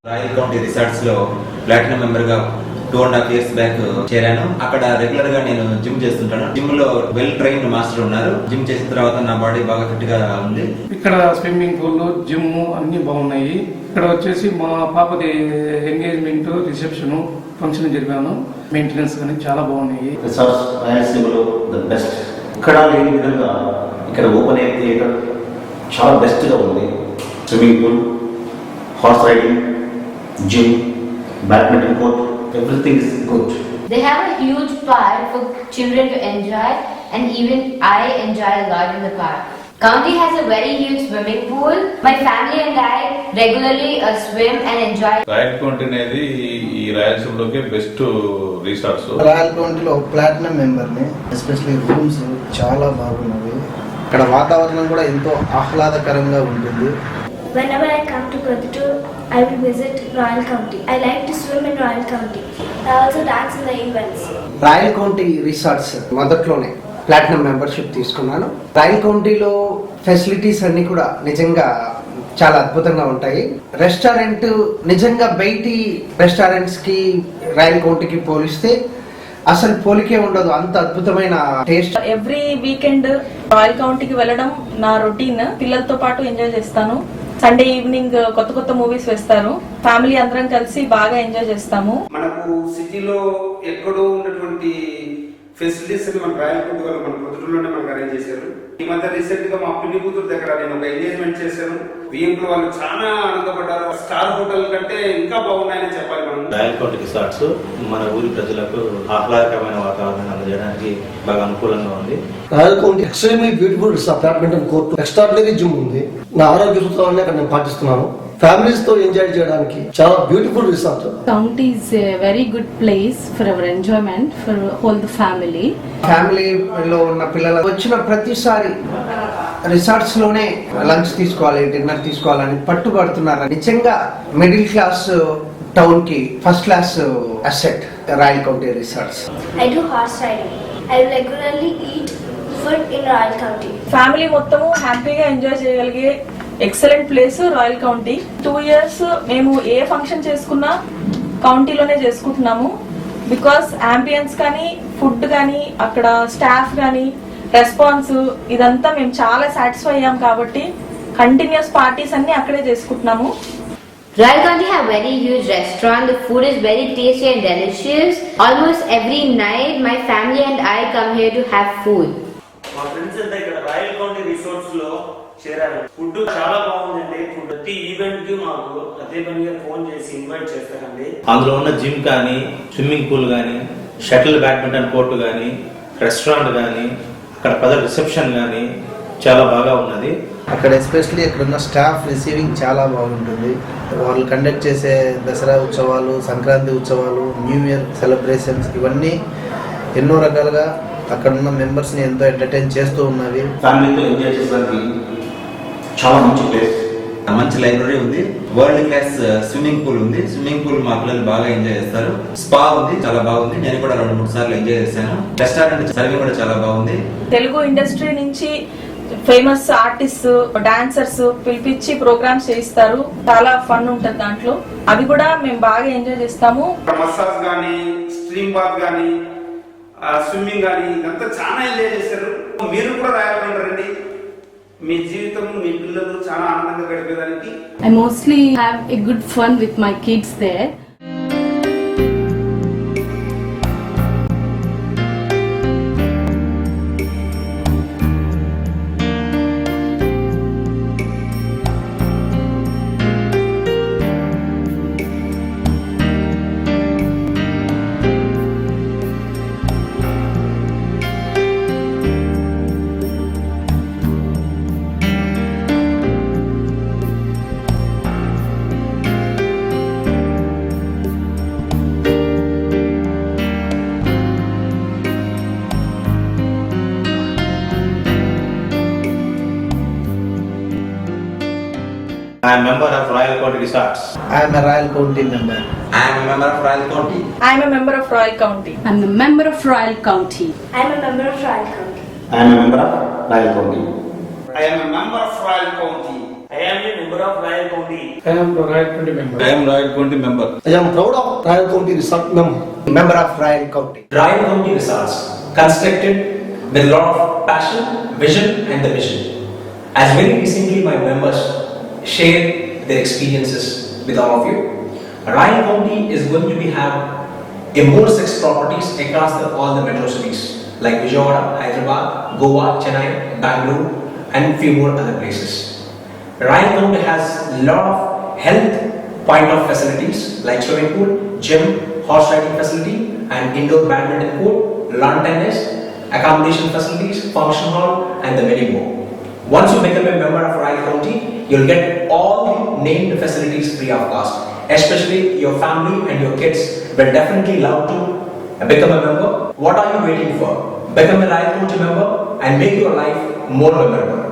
Royal county resorts లో platinum member గా 2.5 years back చేరాను. అక్కడ రెగ్యులర్ గా నేను జిమ్ చేస్తుంటాను. జిమ్ లో వెల్ ట్రైన్డ్ మాస్టర్ ఉన్నారు. జిమ్ చేసిన తర్వాత నా బాడీ బాగా ఫిట్ గా ఉంది. ఇక్కడ స్విమ్మింగ్ పూల్, జిమ్ అన్ని బాగున్నాయి. ఇక్కడ వచ్చేసి మా పాపది ఎంగేజ్మెంట్, రిసెప్షన్, ఫంక్షన్ జరిపాను. మెయింటెనెన్స్ కానీ చాలా బాగున్నాయి. రిసార్ట్స్ రాయలసీమలో ద బెస్ట్. ఇక్కడ లేని విధంగా ఇక్కడ ఓపెన్ ఎయిర్ థియేటర్ చాలా బెస్ట్ గా ఉంది. Swimming pool, horse riding, gym, badminton court, everything is good. They have a huge park for children to enjoy, and even I enjoy a lot in the park. County has a very huge swimming pool. My family and I regularly swim and enjoy. Royal county అనేది ఈ రాయలసీమలోకి best resorts. Royal కౌంటీలో platinum మెంబర్ని, especially rooms చాలా బాగున్నవి. ఇక్కడ వాతావరణం కూడా ఎంతో ఆహ్లాదకరంగా ఉంటుంది. Whenever I come to Koduttur, I will visit Royal County. I like to swim in Royal County. I also dance in the events. Royal county resorts మొదట్లోనే ప్లాటినం మెంబర్షిప్ తీసుకున్నాను. రాయల్ కౌంటీలో ఫెసిలిటీస్ అన్ని కూడా నిజంగా చాలా అద్భుతంగా ఉంటాయి. రెస్టారెంట్ నిజంగా బయటి రెస్టారెంట్స్ కి రాయల్ కౌంటీకి పోలిస్తే అసలు పోలికే ఉండదు. అంత అద్భుతమైన టేస్ట్. ఎవ్రీ వీకెండ్ రాయల్ కౌంటీకి వెళ్ళడం నా రొటీన్. పిల్లలతో పాటు ఎంజాయ్ చేస్తాను. సండే ఈవినింగ్ కొత్త కొత్త మూవీస్ వేస్తారు. ఫ్యామిలీ అందరం కలిసి బాగా ఎంజాయ్ చేస్తాము. మనకు సిటీలో ఎక్కడో ఉన్నటువంటి ఫెసిలిటీస్ మన రాయల్ కౌంటీ వాళ్ళు మన పొద్దుటూరులోనే మనకు అరేంజ్ చేశారు. ఈ మధ్య రీసెంట్ గా మా పిల్లి కూతురు దగ్గర నేను ఒక ఎంగేజ్మెంట్ చేశాను. విఎంలో వాళ్ళు చాలా ఆనందపడ్డారు. స్టార్ హోటల్ కంటే ఇంకా బాగున్నాయని చెప్పాలి. మనం రాయల్ కౌంటీ రిసార్ట్స్ మన ఊరి ప్రజలకు ఆహ్లాదకరమైన వాతావరణం అందజేయడానికి బాగా అనుకూలంగా ఉంది. Royal county extremely beautiful resort, badminton court, extraordinary gym ఉంది. నా ఆరోగ్య సూత్రాన్ని అక్కడ నేను పాటిస్తున్నాను. ఫ్యామిలీస్ తో ఎంజాయ్ చేయడానికి చాలా beautiful resort. County is a very good place for our enjoyment for whole the family. ఫ్యామిలీలో ఉన్న పిల్లలు వచ్చిన ప్రతిసారి రిసార్ట్స్ లోనే లంచ్ తీసుకోవాలి, డిన్నర్ తీసుకోవాలని పట్టుబడుతున్నారు. నిజంగా మిడిల్ క్లాస్ టౌన్ కి first class asset royal county resorts. I do horse riding. I regularly eat food in Royal County. Family మొత్తము హ్యాపీగా ఎంజాయ్ చేయగలిగే excellent place royal county. 2 years మేము ఏ ఫంక్షన్ చేసుకున్నా కౌంటీలోనే చేసుకుంటున్నాము. బికాస్ అంబియన్స్ కానీ, ఫుడ్ కానీ, అక్కడ స్టాఫ్ కానీ, రెస్పాన్స్ ఇదంతా మేము చాలా సాటిస్ఫై అయ్యాం కాబట్టి కంటిన్యూస్ పార్టీస్ అన్ని అక్కడే చేసుకుంటున్నాము. Royal County have very huge restaurant. The food is very tasty and delicious. Almost every night my family and I come here to have food. మా ఫ్రెండ్స్ అంతా ఇక్కడ రాయల్ కౌంటీ రిసార్ట్స్ లో చేరారు. Food చాలా బాగుందండి. ప్రతి ఈవెంట్ కి మాకు అదే పనిగా ఫోన్ చేసి ఇన్వైట్ చేస్తారండి. అందులో ఉన్న జిమ్ కానీ, స్విమ్మింగ్ పూల్ కానీ, షటిల్ బ్యాడ్మింటన్ కోర్టు కానీ, రెస్టారెంట్ కానీ, అక్కడ పద రిసెప్షన్ కానీ చాలా బాగా ఉన్నది. అక్కడ ఎస్పెషల్లీ ఇక్కడ ఉన్న స్టాఫ్ రిసీవింగ్ చాలా బాగుంటుంది. వాళ్ళు కండక్ట్ చేసే దసరా ఉత్సవాలు, సంక్రాంతి ఉత్సవాలు, న్యూ ఇయర్ సెలబ్రేషన్స్ ఇవన్నీ ఎన్నో రకాలుగా అక్కడ ఉన్న మెంబర్స్ ని ఎంతో ఎంటర్టైన్ చేస్తూ ఉన్నవి. ఫ్యామిలీతో ఎంజాయ్ చేసడానికి చాలా మంచి ప్లేస్. మంచి లైబ్రరీ ఉంది. వరల్డ్ క్లాస్ స్విమ్మింగ్ పూల్ ఉంది. స్విమ్మింగ్ పూల్ మా పిల్లలు బాగా ఎంజాయ్ చేస్తారు. స్పా ఉంది, చాలా బాగుంది. నేను కూడా 2-3 సార్లు ఎంజాయ్ చేశాను. రెస్టారెంట్ సర్వీస్ కూడా చాలా బాగుంది. తెలుగు ఇండస్ట్రీ నుంచి ఫేమస్ ఆర్టిస్ట్, డాన్సర్స్ పిలిపించి ప్రోగ్రామ్స్ చేయిస్తారు. చాలా ఫన్ ఉంటుంది దాంట్లో. అవి కూడా మేము బాగా ఎంజాయ్ చేస్తాము. మసాజ్ గానీ, స్ట్రీమ్ బాత్ గానీ, స్విమ్మింగ్ గానీ ఇదంతా చాలా ఎంజాయ్ చేశారు. మీరు కూడా రాయల్ రండి. మీ జీవితం, మీ పిల్లలు చాలా ఆనందంగా గడిపేదానికి. I mostly have a good fun with my kids there. I am member of Royal County Resorts. I am a Royal County member. I am a member of Royal County. I am a member of Royal County. I'm a member of Royal County. I am a member of Royal County. I am a member of Royal County. I am a member of Royal County. I am a member of Royal County. I am the Royal County member. I am Royal County member. I am proud of Royal County Resort member. Member of Royal County. Royal County Resorts, constructed with a lot of passion, vision and the mission. As very recently my members shared their experiences with all of you, Royal County is going to have a more 6 properties across all the metro cities like Vijayawada, Hyderabad, Goa, Chennai, Bangalore and few more other places. Royal County has a lot of health point of facilities like swimming pool, gym, horse riding facility and indoor badminton court, lawn tennis, accommodation facilities, function hall and the many more. Once you become a member of Royal County, you'll get all the named facilities free of cost. Especially your family and your kids will definitely love to become a member. What are you waiting for? Become a Royal County member and make your life more memorable.